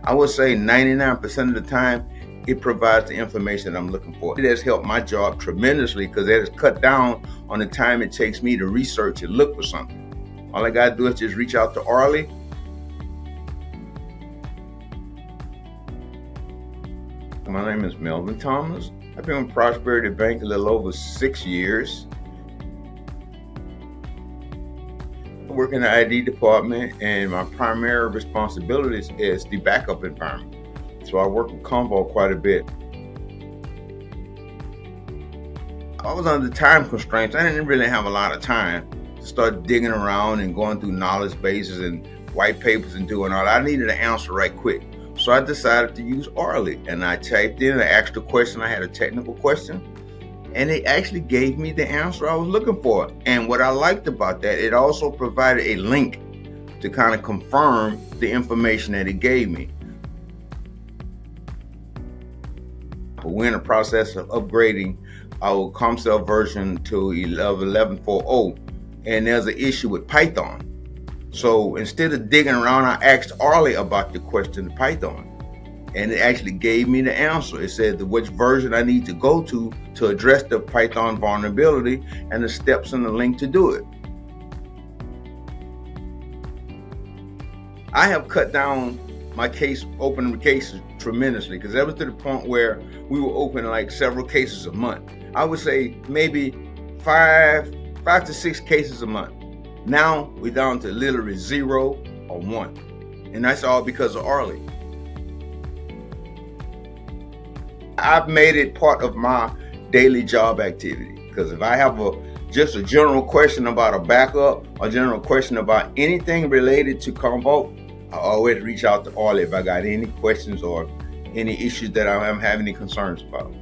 I would say 99% of the time, it provides the information I'm looking for. It has helped my job tremendously because it has cut down on the time it takes me to research and look for something. All I gotta do is just reach out to Arlie. My name is Melvin Thomas. I've been with Prosperity Bank a little over 6 years. I work in the ID department, and my primary responsibilities is the backup environment. So I work with Commvault quite a bit. I was under time constraints. I didn't really have a lot of time to start digging around and going through knowledge bases and white papers and doing all that. I needed an answer right quick. So I decided to use Arlie, and I typed in, I asked a question. I had a technical question, and it actually gave me the answer I was looking for. And what I liked about that, it also provided a link to kind of confirm the information that it gave me. We're in the process of upgrading our CommCell version to 11.4.0, and there's an issue with Python. So instead of digging around, I asked Arlie about the question of Python, and it actually gave me the answer. It said which version I need to go to address the Python vulnerability and the steps and the link to do it. I have cut down my opening cases tremendously, because that was to the point where we were opening like several cases a month. I would say maybe five to six cases a month. Now we're down to literally 0 or 1, and that's all because of Arlie. I've made it part of my daily job activity, because if I have just a general question about a backup or general question about anything related to Commvault, I always reach out to Arlie if I got any questions or any issues that I'm having any concerns about.